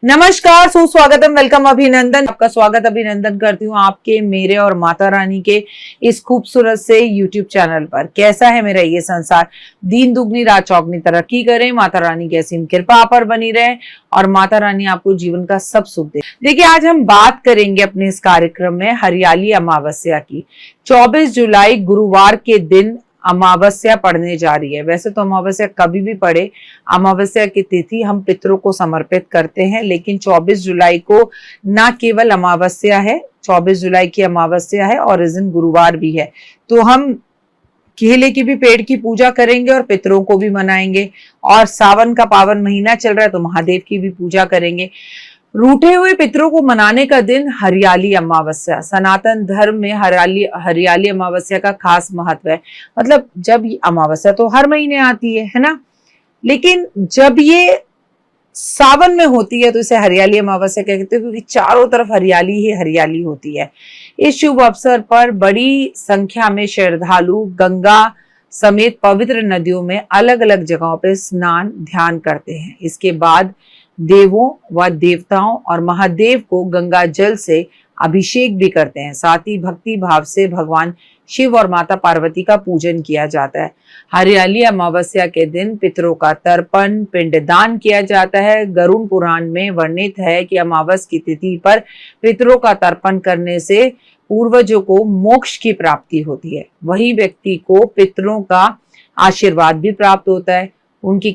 नमस्कार, सुस्वागतम, वेलकम, अभिनंदन। आपका स्वागत अभिनंदन करती हूँ आपके, मेरे और माता रानी के इस खूबसूरत से YouTube चैनल पर। कैसा है मेरा ये संसार, दिन दुगनी रात चौगनी तरक्की करें, माता रानी की असीम कृपा पर बनी रहे और माता रानी आपको जीवन का सब सुख दे। देखिए, आज हम बात करेंगे अपने इस कार्यक्रम में हरियाली अमावस्या की। 24 जुलाई गुरुवार के दिन अमावस्या पड़ने जा रही है। वैसे तो अमावस्या कभी भी पड़े, अमावस्या की तिथि हम पितरों को समर्पित करते हैं, लेकिन 24 जुलाई को न केवल अमावस्या है, 24 जुलाई की अमावस्या है और इस दिन गुरुवार भी है। तो हम केले की भी पेड़ की पूजा करेंगे और पितरों को भी मनाएंगे। और सावन का पावन महीना चल रहा है तो महादेव की भी पूजा करेंगे। रूठे हुए पितरों को मनाने का दिन हरियाली अमावस्या। सनातन धर्म में हरियाली अमावस्या का खास महत्व है। मतलब जब अमावस्या तो हर महीने आती है ना, लेकिन जब ये सावन में होती है तो इसे हरियाली अमावस्या कहते हैं, क्योंकि चारों तरफ हरियाली ही हरियाली होती है। इस शुभ अवसर पर बड़ी संख्या में श्रद्धालु गंगा समेत पवित्र नदियों में अलग अलग जगहों पर स्नान ध्यान करते हैं। इसके बाद देवों व देवताओं और महादेव को गंगा जल से अभिषेक भी करते हैं। साथ ही भक्ति भाव से भगवान शिव और माता पार्वती का पूजन किया जाता है। हरियाली अमावस्या के दिन पितरों का तर्पण पिंडदान किया जाता है। गरुड़ पुराण में वर्णित है कि अमावस्या की तिथि पर पितरों का तर्पण करने से पूर्वजों को मोक्ष की प्राप्ति होती है। वही व्यक्ति को पितरों का आशीर्वाद भी प्राप्त होता है। उनकी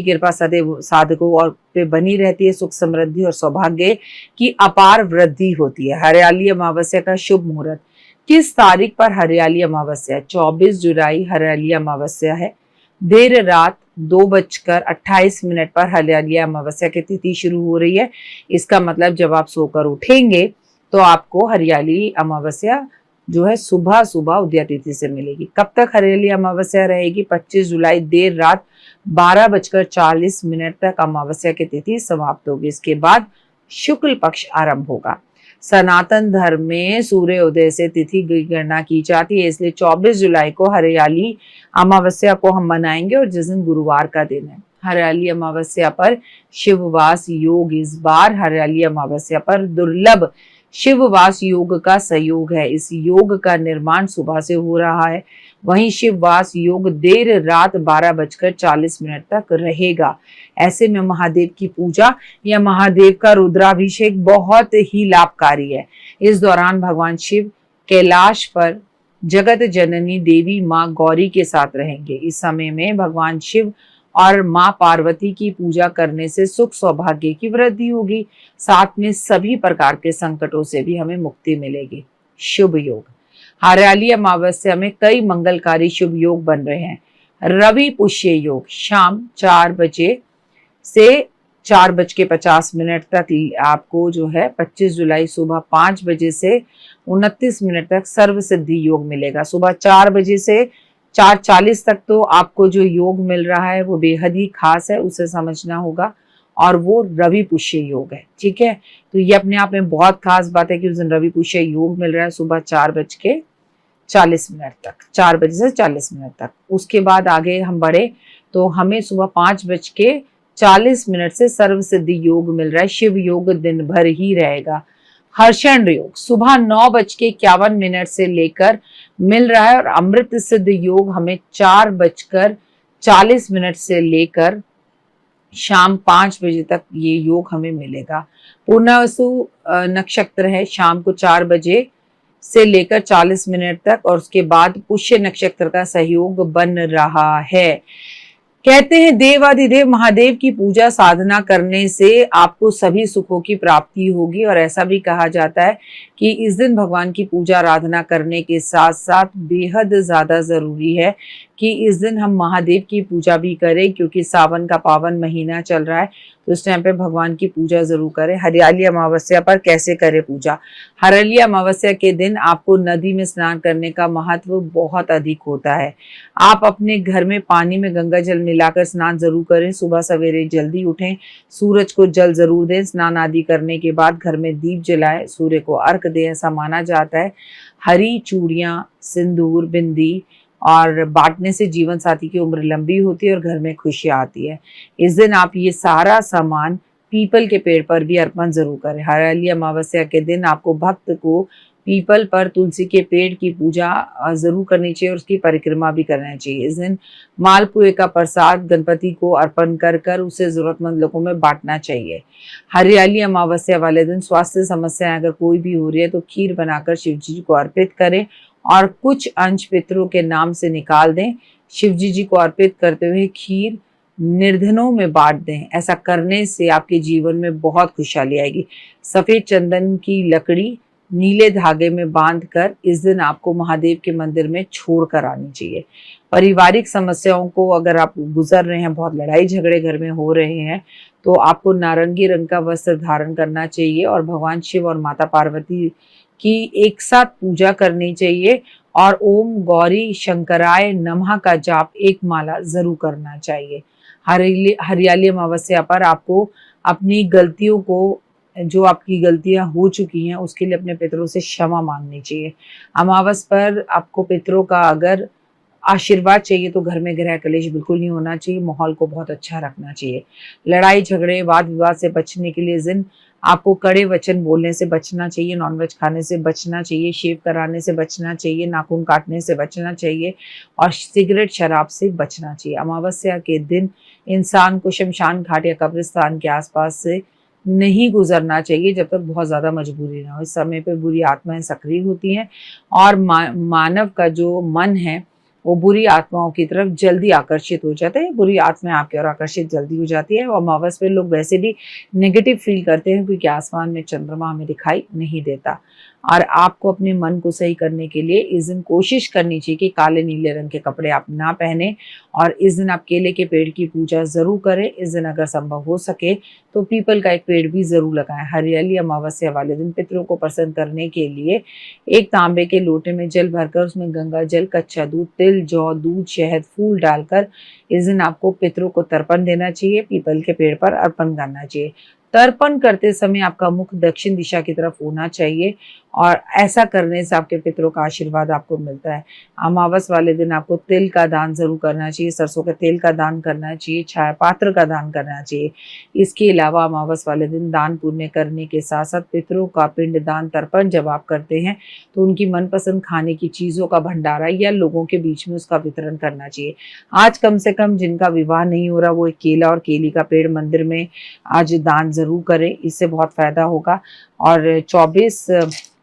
कृपा सदैव साधकों और पे बनी रहती है। सुख समृद्धि और सौभाग्य की अपार वृद्धि होती है। हरियाली अमावस्या का शुभ मुहूर्त। किस तारीख पर हरियाली अमावस्या? 24 जुलाई हरियाली अमावस्या है। देर रात 2:28 पर हरियाली अमावस्या की तिथि शुरू हो रही है। इसका मतलब जब आप सोकर उठेंगे तो आपको हरियाली अमावस्या जो है सुबह सुबह उदय तिथि से मिलेगी। कब तक हरियाली अमावस्या रहेगी? 25 जुलाई देर रात 12:40 तक अमावस्या की तिथि समाप्त होगी। इसके बाद शुक्ल पक्ष आरंभ होगा। सनातन धर्म में सूर्य उदय से तिथि की गणना की जाती है, इसलिए 24 जुलाई को हरियाली अमावस्या को हम मनाएंगे और जिस दिन गुरुवार का दिन है। हरियाली अमावस्या पर शिववास योग। इस बार हरियाली अमावस्या पर दुर्लभ शिववास योग का सहयोग है। इस योग का निर्माण सुबह से हो रहा है। वहीं शिववास योग देर रात 12:40 तक रहेगा। ऐसे में महादेव की पूजा या महादेव का रुद्राभिषेक बहुत ही लाभकारी है। इस दौरान भगवान शिव कैलाश पर जगत जननी देवी माँ गौरी के साथ रहेंगे। इस समय में भगवान शिव और माँ पार्वती की पूजा करने से सुख सौभाग्य की वृद्धि होगी। साथ में सभी प्रकार के संकटों से भी हमें मुक्ति मिलेगी। शुभ योग। हरियाली अमावस्या में कई मंगलकारी शुभ योग बन रहे हैं। रवि पुष्य योग शाम 4 बजे से 4:50 तक आपको जो है 25 जुलाई सुबह 5 बजे से 29 मिनट तक सर्व सिद्धि योग मिलेगा। सुबह 4 बजे से 4:40 तक तो आपको जो योग मिल रहा है वो बेहद ही खास है, उसे समझना होगा, और वो रवि पुष्य योग है। ठीक है, तो ये अपने आप में बहुत खास बात है कि उस दिन रवि पुष्य योग मिल रहा है सुबह 4:40 तक, 4 बजे से 40 मिनट तक। उसके बाद आगे हम बढ़े तो हमें सुबह 5:40 से सर्व सिद्धि योग मिल रहा है। शिव योग दिन भर ही रहेगा। हर्षण योग सुबह 9:51 से लेकर मिल रहा है और अमृत सिद्ध योग हमें 4:40 से लेकर शाम 5 बजे तक ये योग हमें मिलेगा। पूर्णवसु नक्षत्र है शाम को 4 बजे से लेकर 40 मिनट तक, और उसके बाद पुष्य नक्षत्र का सहयोग बन रहा है। कहते हैं देवाधिदेव महादेव की पूजा साधना करने से आपको सभी सुखों की प्राप्ति होगी, और ऐसा भी कहा जाता है कि इस दिन भगवान की पूजा आराधना करने के साथ साथ बेहद ज्यादा जरूरी है कि इस दिन हम महादेव की पूजा भी करें, क्योंकि सावन का पावन महीना चल रहा है तो इस टाइम पे भगवान की पूजा जरूर करें। हरियाली अमावस्या पर कैसे करें पूजा? हरियाली अमावस्या के दिन आपको नदी में स्नान करने का महत्व बहुत अधिक होता है। आप अपने घर में पानी में गंगा जल मिलाकर स्नान जरूर करें। सुबह सवेरे जल्दी उठें, सूरज को जल जरूर दें। स्नान आदि करने के बाद घर में दीप जलाएं, सूर्य को अर्घ दें, ऐसा माना जाता है। हरी चूड़ियां, सिंदूर, बिंदी और बांटने से जीवन साथी की उम्र लंबी होती है और घर में खुशियां आती है। इस दिन आप ये सारा सामान पीपल के पेड़ पर भी अर्पण जरूर करें। हरियाली अमावस्या के दिन आपको भक्त को पीपल पर तुलसी के पेड़ की पूजा जरूर करनी चाहिए और उसकी परिक्रमा भी करना चाहिए। इस दिन मालपुए का प्रसाद गणपति को अर्पण कर कर उसे जरूरतमंद लोगों में बांटना चाहिए। हरियाली अमावस्या वाले दिन स्वास्थ्य समस्याएं अगर कोई भी हो रही है तो खीर बनाकर शिव जी को अर्पित करें और कुछ अंश पितरों के नाम से निकाल दें। शिव जी को अर्पित करते हुए खीर निर्धनों में बांट दें। ऐसा करने से आपके जीवन में बहुत खुशहाली आएगी। सफेद चंदन की लकड़ी नीले धागे में बांधकर इस दिन आपको महादेव के मंदिर में छोड़ कर आनी चाहिए। पारिवारिक समस्याओं को अगर आप गुजर रहे हैं, बहुत लड़ाई झगड़े घर में हो रहे हैं, तो आपको नारंगी रंग का वस्त्र धारण करना चाहिए और भगवान शिव और माता पार्वती की एक साथ पूजा करनी चाहिए और ओम गौरी शंकराय नमः का जाप एक माला जरूर करना चाहिए। हरियाली अमावस्या पर आपको अपनी गलतियों को, जो आपकी गलतियां हो चुकी हैं, उसके लिए अपने पितरों से क्षमा मांगनी चाहिए। अमावस पर आपको पितरों का अगर आशीर्वाद चाहिए तो घर में गृह कलेश बिल्कुल नहीं होना चाहिए। माहौल को बहुत अच्छा रखना चाहिए। लड़ाई झगड़े वाद विवाद से बचने के लिए इस दिन आपको कड़े वचन बोलने से बचना चाहिए, नॉनवेज खाने से बचना चाहिए, शेव कराने से बचना चाहिए, नाखून काटने से बचना चाहिए और सिगरेट शराब से बचना चाहिए। अमावस्या के दिन इंसान को शमशान घाट या कब्रिस्तान के आसपास से नहीं गुजरना चाहिए जब तक बहुत ज्यादा मजबूरी ना हो। इस समय पे बुरी आत्माएं सक्रिय होती हैं और मानव का जो मन है वो बुरी आत्माओं की तरफ जल्दी आकर्षित हो जाता है। बुरी आत्माएं आपकी ओर आकर्षित जल्दी हो जाती है। और अमावस पे लोग वैसे भी नेगेटिव फील करते हैं क्योंकि आसमान में चंद्रमा हमें दिखाई नहीं देता। और आपको अपने मन को सही करने के लिए इस दिन कोशिश करनी चाहिए कि काले नीले रंग के कपड़े आप ना पहने और इस दिन आप केले के पेड़ की पूजा जरूर करें। इस दिन अगर संभव हो सके तो पीपल का एक पेड़ भी जरूर लगाएं। हरियाली अमावस्या वाले दिन पितरों को प्रसन्न करने के लिए एक तांबे के लोटे में जल भरकर उसमें गंगा जल, कच्चा दूध, तिल, जौ, दूध, शहद, फूल डालकर इस दिन आपको पितरों को तर्पण देना चाहिए। पीपल के पेड़ पर अर्पण करना चाहिए। तर्पण करते समय आपका मुख दक्षिण दिशा की तरफ होना चाहिए और ऐसा करने से आपके पितरों का आशीर्वाद आपको मिलता है। अमावस वाले दिन आपको तिल का दान जरूर करना चाहिए, सरसों के तेल का दान करना चाहिए, छाया पात्र का दान करना चाहिए। इसके अलावा अमावस वाले दिन दान पुण्य करने के साथ साथ पितरों का पिंड दान तर्पण जब आप करते हैं तो उनकी मनपसंद खाने की चीजों का भंडारा या लोगों के बीच में उसका वितरण करना चाहिए। आज कम से कम जिनका विवाह नहीं हो रहा वो एक केला और केली का पेड़ मंदिर में आज दान जरूर करें, इससे बहुत फायदा होगा। और 24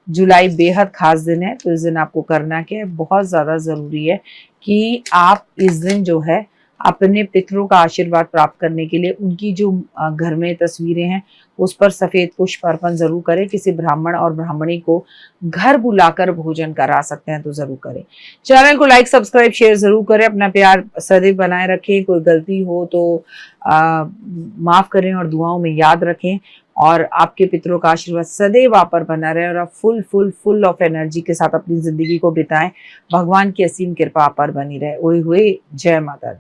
जुलाई बेहद खास दिन है, तो इस दिन आपको करना क्या है, बहुत ज़्यादा ज़रूरी है कि आप इस दिन जो है अपने पितरों का आशीर्वाद प्राप्त करने के लिए उनकी जो घर में तस्वीरें हैं उस पर सफ़ेद पुष्प अर्पण ज़रूर करें। किसी ब्राह्मण और ब्राह्मणी को घर बुलाकर भोजन करा सकते हैं तो ज़रूर करें। चैनल को लाइक, सब्सक्राइब, शेयर ज़रूर करें। अपना प्यार सदैव बनाए रखें। कोई गलती हो तो माफ़ करें और दुआओं में याद रखें और आपके पितरों का आशीर्वाद सदैव आप पर बना रहे और आप फुल ऑफ एनर्जी के साथ अपनी जिंदगी को बिताएं। भगवान की असीम कृपा आप पर बनी रहे। ओए हुए, जय माता दी।